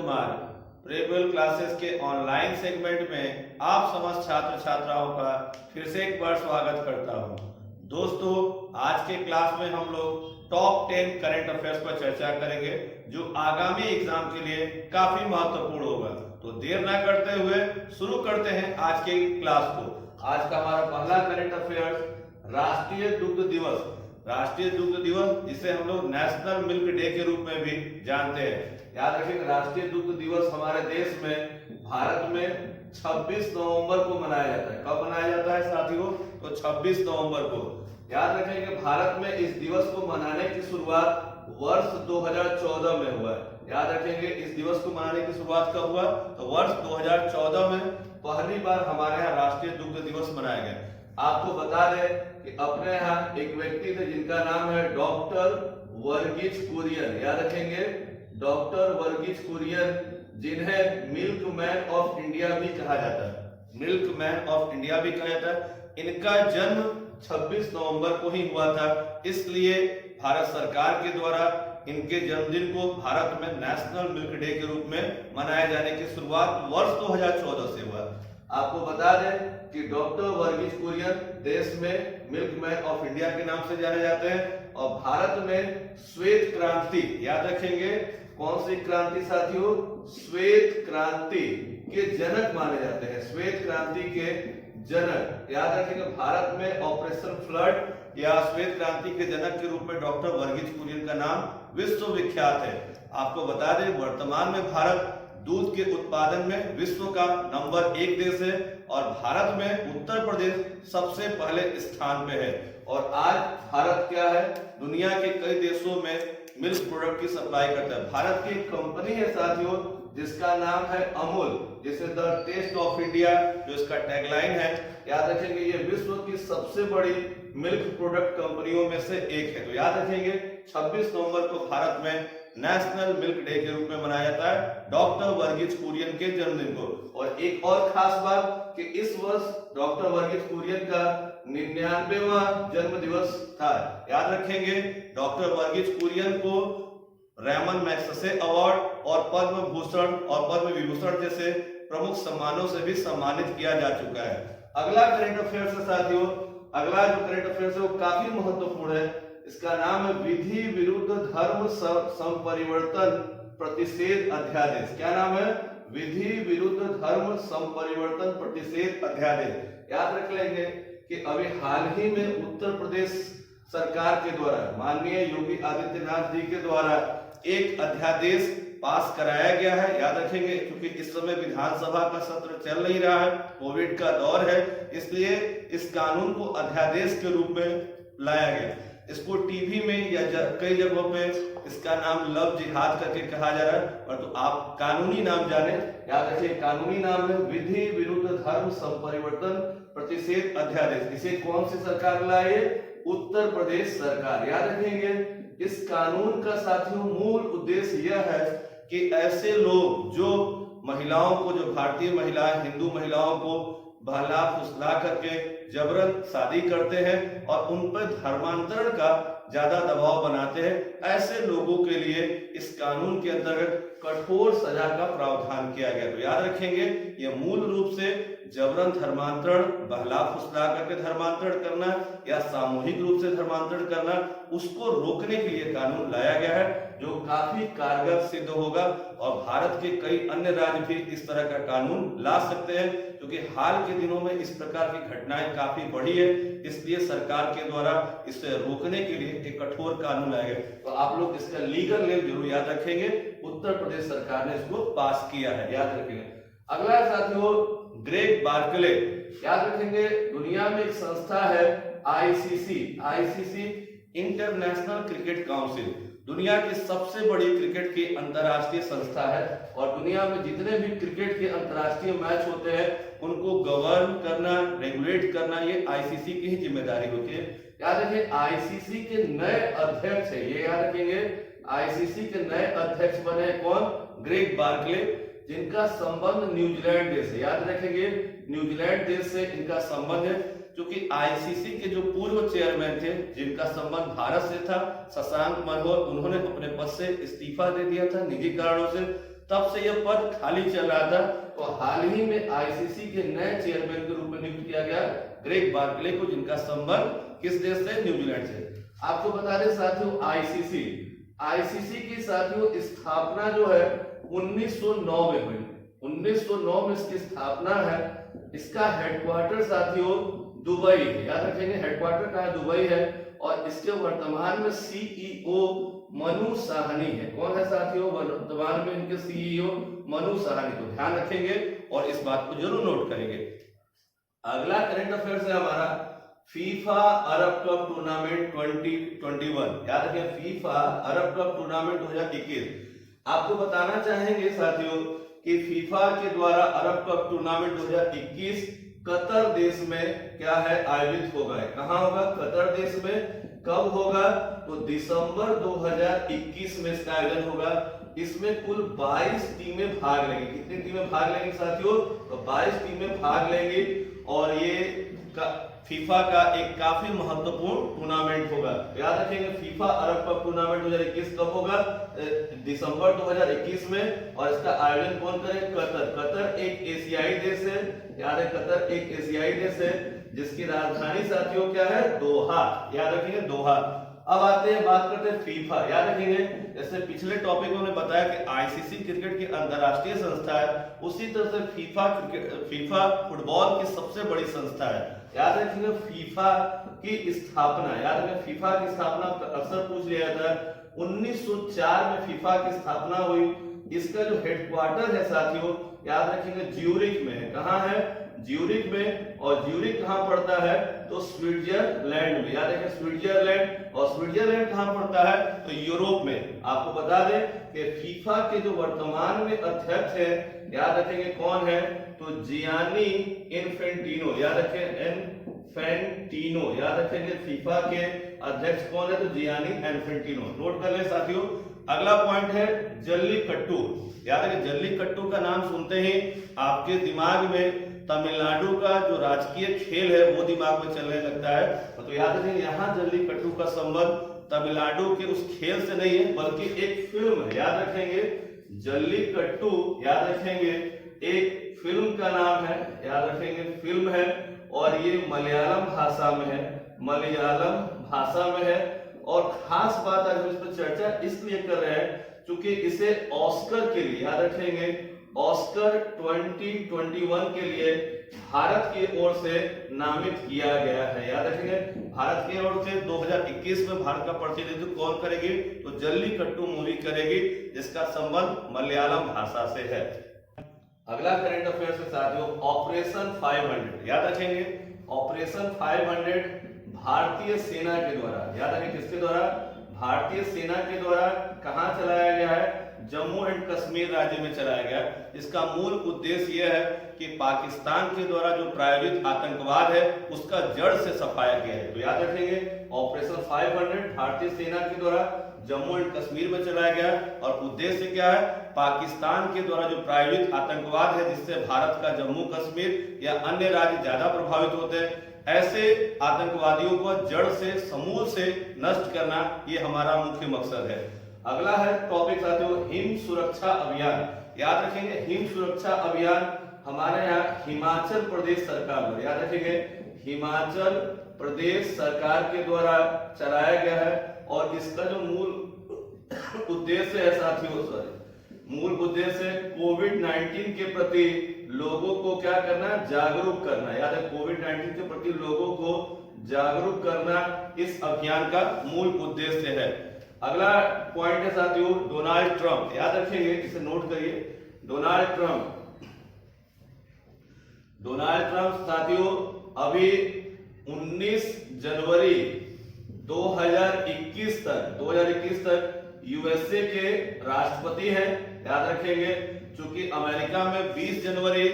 Kumar प्रेबल classes के online segment में आप समस्त छात्र छात्राओं का फिर से एक बार स्वागत करता हूं। दोस्तों, आज के क्लास में हम लोग टॉप 10 करंट अफेयर्स पर चर्चा करेंगे जो आगामी एग्जाम के लिए काफी महत्वपूर्ण होगा। तो देर ना करते हुए शुरू करते हैं आज के क्लास को। आज का हमारा पहला करंट अफेयर्स राष्ट्रीय दुग्ध दिवस। राष्ट्रीय दुग्ध दिवस जिसे हम लोग नेशनल मिल्क डे के रूप में भी जानते हैं। याद रखेंगे, राष्ट्रीय दुग्ध दिवस हमारे देश में भारत में 26 नवंबर को मनाया जाता है। कब मनाया जाता है साथियों? तो 26 नवंबर को। याद रखेंगे, भारत में इस दिवस को मनाने की शुरुआत वर्ष 2014 में हुआ है। याद रखेंगे, इस दिवस को मनाने की शुरुआत कब हुआ? तो वर्ष 2014 में पहली बार हमारे यहाँ राष्ट्रीय दुग्ध दिवस मनाया गया। आपको बता दें कि अपने यहाँ एक व्यक्ति थे जिनका नाम है डॉक्टर वर्गीज कुरियन। याद रखेंगे, डॉक्टर वर्गीज कुरियन, जिन्हें मिल्क मैन ऑफ इंडिया भी कहा जाता है। मिल्क मैन ऑफ इंडिया भी कहा जाता है। इनका जन्म 26 नवंबर को ही हुआ था, इसलिए भारत सरकार के द्वारा इनके जन्मदिन को भारत में नेशनल मिल्क डे के रूप में मनाए जाने की शुरुआत वर्ष 2014 से हुआ। आपको बता दें कि डॉक्टर वर्गीज कुरियन देश में मिल्क मैन ऑफ इंडिया के नाम से जाने जाते हैं और भारत में श्वेत क्रांति, याद रखेंगे, कौन सी क्रांति साथियों? श्वेत क्रांति के जनक माने जाते हैं। श्वेत क्रांति के जनक, याद रखेंगे, भारत में ऑपरेशन फ्लड या श्वेत क्रांति के जनक के रूप में डॉक्टर वर्गीज कुरियन का नाम विश्व विख्यात है। आपको बता दें, वर्तमान में भारत दूध के उत्पादन में विश्व का नंबर 1 देश है और भारत में उत्तर प्रदेश सबसे पहले स्थान पे है। और आज भारत क्या है? दुनिया के कई देशों में मिल्क प्रोडक्ट की सप्लाई करता है। भारत की एक कंपनी है साथियों जिसका नाम है अमूल, जिसे द टेस्ट ऑफ इंडिया जो इसका टैगलाइन है। याद रखेंगे, ये विश्व की सबसे बड़ी मिल्क प्रोडक्ट कंपनियों में से एक है। तो याद रखेंगे, 26 नवंबर को भारत में नेशनल मिल्क डे के रूप में मनाया जाता है डॉक्टर वर्गीज कुरियन के जन्मदिन को। और एक और खास बात कि इस वर्ष डॉक्टर वर्गीज कुरियन का 99वां जन्म दिवस था। याद रखेंगे, डॉक्टर वर्गीज कुरियन को रैमन मैग्सेसे अवार्ड और पद्म भूषण और पद्म विभूषण जैसे प्रमुख सम्मानों से भी सम्मानित किया जा चुका है। अगला करंट अफेयर्स है साथियों, अगला जो करंट अफेयर्स है वो काफी महत्वपूर्ण है। इसका नाम है विधि विरुद्ध धर्म संपरिवर्तन प्रतिषेध अध्यादेश। क्या नाम है? विधि विरुद्ध धर्म संपरिवर्तन प्रतिषेध अध्यादेश। याद रख लेंगे कि अभी हाल ही में उत्तर प्रदेश सरकार के द्वारा, माननीय योगी आदित्यनाथ जी के द्वारा एक अध्यादेश पास कराया गया है। याद रखेंगे, क्योंकि इस समय विधानसभा का सत्र चल नहीं रहा है, कोविड का दौर है, इसलिए इस कानून को अध्यादेश के रूप में लाया गया। इसको टीवी में या कई जगहों पे इसका नाम लव जिहाद करके कहा जा रहा है, और तो आप कानूनी नाम जाने। याद रखिए, कानूनी नाम है विधि विरुद्ध धर्म संपरिवर्तन प्रतिषेध अध्यादेश। इसे कौन सी सरकार लाई? उत्तर प्रदेश सरकार। याद रखेंगे, इस कानून का साथियों मूल उद्देश्य यह है कि ऐसे लोग जो महिलाओं को, जो भारतीय महिलाएं, हिंदू महिलाओं को बहला फुसला करके जबरन शादी करते हैं और उन पर धर्मांतरण का ज्यादा दबाव बनाते हैं, ऐसे लोगों के लिए इस कानून के अंतर्गत कठोर सजा का प्रावधान किया गया। तो याद रखेंगे, यह मूल रूप से जबरन धर्मांतरण, बहला फुसला करके धर्मांतरण करना या सामूहिक रूप से धर्मांतरण करना, उसको रोकने के लिए कानून लाया गया है जो काफी कारगर सिद्ध होगा। और भारत के कई अन्य राज्य भी इस तरह का कानून ला सकते हैं, क्योंकि हाल के दिनों में इस प्रकार की घटनाएं काफी बढ़ी है, इसलिए सरकार के द्वारा इसे रोकने के लिए एक कठोर कानून लाया गया। तो आप लोग इसका लीगल नेम जरूर याद रखेंगे, उत्तर प्रदेश सरकार ने इसको पास किया है। याद रखेंगे। अगला साथियों, ग्रेग बार्कले। याद रखेंगे, दुनिया में एक संस्था है आईसीसी, इंटरनेशनल क्रिकेट काउंसिल, दुनिया की सबसे बड़ी क्रिकेट की अंतरराष्ट्रीय संस्था है। और दुनिया में जितने भी क्रिकेट के अंतरराष्ट्रीय मैच होते हैं उनको गवर्न करना, रेगुलेट करना, ये आईसीसी की ही जिम्मेदारी होती है। याद रखिए, आईसीसी के नए अध्यक्ष है, ये याद रखेंगे, आईसीसी के नए अध्यक्ष बने कौन? ग्रेग बार्कले, जिनका संबंध न्यूजीलैंड देश से। याद रखेंगे, न्यूजीलैंड देश से इनका संबंध है, क्योंकि आईसीसी के जो पूर्व चेयरमैन थे जिनका संबंध भारत से था, शशांक मनोहर, उन्होंने अपने पद से इस्तीफा दे दिया था निजी कारणों से। तब से यह पद खाली चल रहा था। तो हाल ही में आईसीसी के नए चेयरमैन के रूप में नियुक्त किया गया ग्रेग बार्कले को, जिनका संबंध किस देश से? न्यूजीलैंड से। आपको बता दें साथियों, आईसीसी की साथियों स्थापना जो है 1909 में हुई। 1909 में इसकी स्थापना है। इसका हेडक्वार्टर साथियों दुबई है, याद रखेंगे हेडक्वार्टर कहाँ? दुबई है। और इसके वर्तमान में सीईओ मनु साहनी है। कौन है साथियों? वर्तमान में इनके सीईओ मनु साहनी। तो ध्यान रखेंगे और इस बात को जरूर नोट करेंगे। अगला करंट अफेयर्स है हमारा फीफा अरब कप टूर्नामेंट 2021। याद रखें फीफा अरब कप टूर्नामेंट 2021। आपको बताना चाहेंगे साथियों कि फीफा के द्वारा अरब कप टूर्नामेंट 2021 कतर देश में क्या है? आयोजित होगा। कहां होगा? कतर देश में। कब होगा? तो दिसंबर 2021 में इसका आयोजन होगा। इसमें कुल 22 टीमें भाग लेंगी। कितनी टीमें भाग लेंगी साथियों? तो 22 टीमें भाग लेंगी और ये फीफा का एक काफी महत्वपूर्ण टूर्नामेंट होगा। याद रखेंगे फीफा अरब कप टूर्नामेंट 2021 कब होगा? दिसंबर 2021 में। और इसका आयोजन कौन करेगा? कतर। कतर एक एशियाई देश है। याद है कतर एक एशियाई देश है जिसकी राजधानी साथियों क्या है? दोहा। याद रखेंगे दोहा। अब आते हैं, बात करते हैं फीफा। याद रखेंगे जैसे पिछले टॉपिक में हमने बताया कि आईसीसी क्रिकेट की अंतरराष्ट्रीय संस्था है, उसी तरह से फीफा फुटबॉल की सबसे बड़ी संस्था है। याद रखेंगे फीफा की स्थापना, याद रखेंगे फीफा की स्थापना अक्सर पूछ लिया जाता है। 1904 में फीफा की स्थापना हुई। इसका जो हेडक्वार्टर है साथियों याद रखेंगे ज्यूरिख में है। कहां है? ज्यूरिख में। और ज्यूरिख कहां पड़ता है? तो स्विट्जरलैंड में। याद रखें स्विट्जरलैंड। और स्विट्जरलैंड कहां पड़ता है? तो यूरोप में। आपको बता दें कि फीफा के जो वर्तमान में अध्यक्ष है याद रखेंगे कौन है? तो जियानी इन्फेंटिनो। याद रखें इन्फेंटिनो। याद रखेंगे फीफा के अध्यक्ष कौन है? तो जियानी इन्फेंटिनो। नोट कर ले साथियों। अगला पॉइंट है जल्लीकट्टू। याद रखें जल्लीकट्टू का नाम सुनते ही आपके दिमाग में तमिलनाडु का जो राजकीय खेल है वो दिमाग में चलने लगता है। तो याद रखें यहाँ जल्लीकट्टू का संबंध तमिलनाडु के उस खेल से नहीं है बल्कि एक फिल्म है। याद रखेंगे जल्लीकट्टू, याद रखेंगे एक फिल्म का नाम है। याद रखेंगे फिल्म है और ये मलयालम भाषा में है। मलयालम भाषा में है। और खास बात आज हम इस पर चर्चा इसलिए कर रहे हैं क्योंकि इसे ऑस्कर के लिए, याद रखेंगे ऑस्कर 2021 के लिए भारत की ओर से नामित किया गया है। याद रखेंगे भारत की ओर से 2021 में भारत का प्रतिनिधित्व कौन करेगी? तो जल्लीकट्टू मूवी करेगी जिसका संबंध मलयालम भाषा से है। अगला करंट अफेयर्स के साथियों ऑपरेशन 500। याद रखेंगे ऑपरेशन 500 भारतीय सेना के द्वारा, याद रखें किसके द्वारा? भारतीय सेना के द्वारा कहां चलाया गया है? जम्मू एंड कश्मीर राज्य में चलाया गया। इसका मूल उद्देश्य यह है कि पाकिस्तान के द्वारा जो प्रायोजित आतंकवाद है उसका जड़ से सफाया किया है। तो याद रखेंगे ऑपरेशन 500 भारतीय सेना के द्वारा जम्मू एंड कश्मीर में चलाया गया और उद्देश्य क्या है? पाकिस्तान के द्वारा जो प्रायोजित आतंकवाद है जिससे भारत का जम्मू कश्मीर या अन्य राज्य ज्यादा प्रभावित होते हैं, ऐसे आतंकवादियों को जड़ से समूल से नष्ट करना ये हमारा मुख्य मकसद है। अगला है टॉपिक साथियों हिम सुरक्षा अभियान। याद रखेंगे हिम सुरक्षा अभियान हमारे यहाँ हिमाचल प्रदेश सरकार द्वारा, याद रखेंगे हिमाचल प्रदेश सरकार के द्वारा चलाया गया है। और इसका जो मूल उद्देश्य है साथियों, मूल उद्देश्य कोविड-19 के प्रति लोगों को क्या करना? जागरूक करना। याद है कोविड-19 के प्रति लोगों को जागरूक करना इस अभियान का मूल उद्देश्य है। अगला पॉइंट है साथियों डोनाल्ड ट्रंप। याद रखेंगे इसे नोट करिए। डोनाल्ड ट्रंप साथियों अभी 19 जनवरी 2021 तक यूएसए के राष्ट्रपति हैं। याद रखेंगे क्योंकि अमेरिका में 20 जनवरी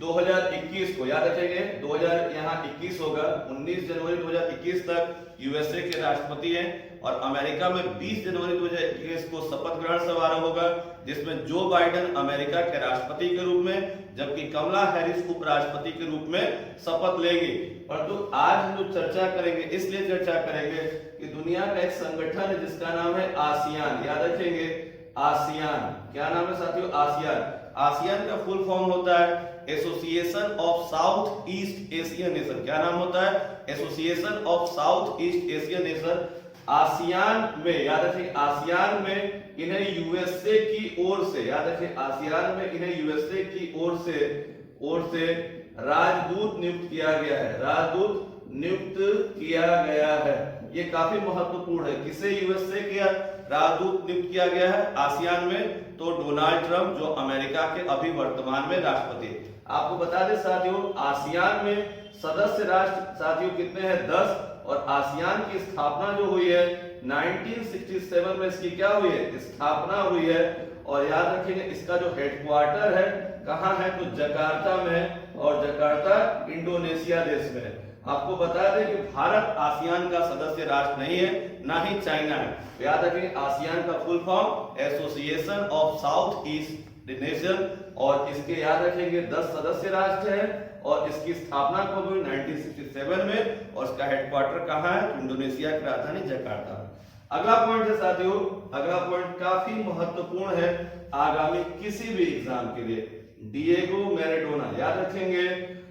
2021 को, याद रखेंगे 2000 यहाँ 21 होगा, 19 जनवरी 2021 तक यूएसए के राष्ट्रपति हैं। और अमेरिका में 20 जनवरी 2021 को शपथ ग्रहण समारोह होगा जिसमें जो बाइडेन अमेरिका के राष्ट्रपति के रूप में जबकि कमला हैरिस उपराष्ट्रपति के रूप में शपथ लेंगे। और तो आज हम जो चर्चा करेंगे इसलिए चर्चा करेंगे कि दुनिया का एक संगठन है जिसका नाम है आसियान। याद रखेंगे आसियान। क्या नाम है साथियों? आसियान। आसियान का फुल फॉर्म होता है association of south east Asian nation. क्या नाम होता है? Association of south east Asian nation. ASEAN में, याद रखिए, आसियान में इन्हें यूएसए की ओर से, याद रखिए, आसियान में इन्हें यूएसए की ओर से राजदूत नियुक्त किया गया है। राजदूत नियुक्त किया गया है। ये काफी महत्वपूर्ण है। किसे यूएसए किया राजदूत नियुक्त किया गया है आसियान में? तो डोनाल्ड ट्रंप, जो अमेरिका के अभी वर्तमान में राष्ट्रपति। आपको बता दें साथियों, आसियान में सदस्य राष्ट्र साथियों कितने हैं? 10। और आसियान की स्थापना जो हुई है 1967 में, इसकी क्या हुई है? स्थापना हुई है। और याद रखिए, इसका जो हेडक्वार्टर है कहाँ है? तो जकार्ता में, और जकार्ता इंडोनेशिया देश में। आपको बता दें कि भारत आसियान का सदस्य राष्ट्र नहीं है, ना ही चाइना है। तो याद रखें, आसियान का full form association of south east nation, और इसके याद रखेंगे 10 सदस्य राष्ट्र हैं, और इसकी स्थापना कब हुई? 1967 में, और इसका हेडक्वार्टर कहाँ है? तो इंडोनेशिया की राजधानी जकार्ता में। अगला पॉइंट है साथियों, अगला पॉइंट काफी महत्वपूर्ण है आगामी किसी भी एग्जाम के लिए। डिएगो मैराडोना, याद रखेंगे,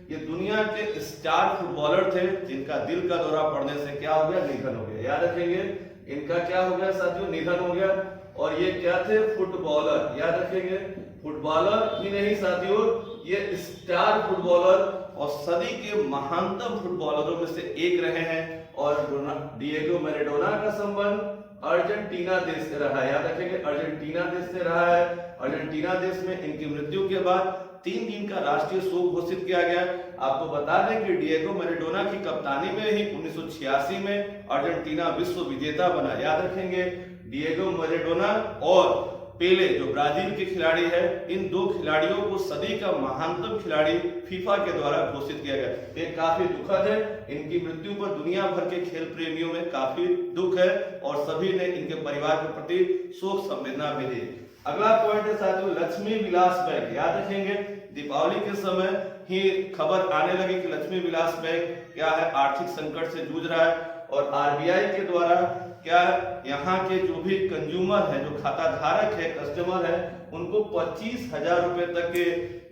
ये दुनिया के स्टार फुटबॉलर थे जिनका दिल का दौरा पड़ने से क्या हो गया? निधन हो गया। याद रखेंगे, इनका क्या हो गया साथियों? निधन हो गया। और ये क्या थे? फुटबॉलर। याद रखेंगे, फुटबॉलर ही नहीं साथियों, ये स्टार फुटबॉलर और सदी के महानतम फुटबॉलरों में से एक रहे हैं। और डिएगो मैराडोना का संबंध अर्जेंटीना देश से रहा है। याद रखेंगे, अर्जेंटीना देश से रहा है। अर्जेंटीना देश में इनकी मृत्यु के बाद 3 दिन का राष्ट्रीय शोक घोषित किया गया। आपको बता दें कि डिएगो मैराडोना की कप्तानी में ही 1986 में अर्जेंटीना विश्व विजेता बना। याद रखेंगे, डिएगो मैराडोना और पेले, जो ब्राजील के खिलाड़ी है, इन 2 खिलाड़ियों को सदी का महानतम खिलाड़ी फीफा के द्वारा घोषित किया गया। ये काफी दुखद है। इनकी मृत्यु पर दुनिया भर के खेल प्रेमियों में काफी दुख है, और सभी ने इनके परिवार के प्रति शोक संवेदना भी दी। अगला पॉइंट है साथियों, लक्ष्मी विलास बैंक। याद रखेंगे, दीपावली के समय ही खबर आने लगी कि लक्ष्मी विलास बैंक क्या है? आर्थिक संकट से जूझ रहा है, और आरबीआई के द्वारा क्या यहाँ के जो भी कंज्यूमर है, जो खाता धारक है, कस्टमर है, उनको 25,000 रुपए तक के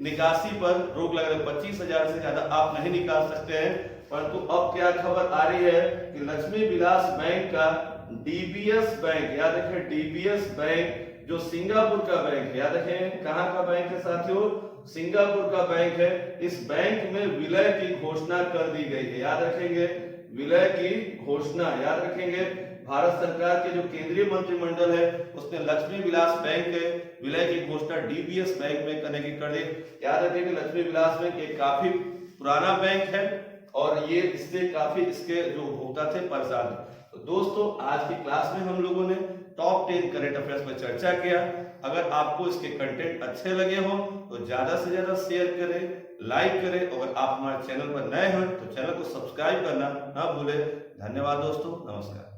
निकासी पर रोक लगा है। 25,000 से ज्यादा आप नहीं निकाल सकते हैं। परंतु अब क्या खबर आ रही है कि लक्ष्मी विलास बैंक का डीबीएस बैंक, याद रखें, डीबीएस बैंक जो सिंगापुर का बैंक है, याद रखें, कहाँ का बैंक है साथियों? सिंगापुर का बैंक है। इस बैंक में विलय की घोषणा कर दी गई है। याद रखेंगे, विलय की घोषणा, याद रखेंगे, भारत सरकार के जो केंद्रीय मंत्रिमंडल है उसने लक्ष्मी विलास बैंक के विलय की घोषणा डीबीएस बैंक में करने की कर दी। याद रखेंगे, लक्ष्मी विलास बैंक एक काफी पुराना बैंक है, और ये इससे काफी इसके जो उपभोक्ता थे परेशान थे। तो दोस्तों, आज की क्लास में हम लोगों ने टॉप 10 करंट अफेयर्स पर चर्चा किया। अगर आपको इसके कंटेंट अच्छे लगे हो तो ज्यादा से ज्यादा शेयर करें, लाइक करें। अगर आप हमारे चैनल पर नए हैं तो चैनल को सब्सक्राइब करना ना भूलें। धन्यवाद दोस्तों, नमस्कार।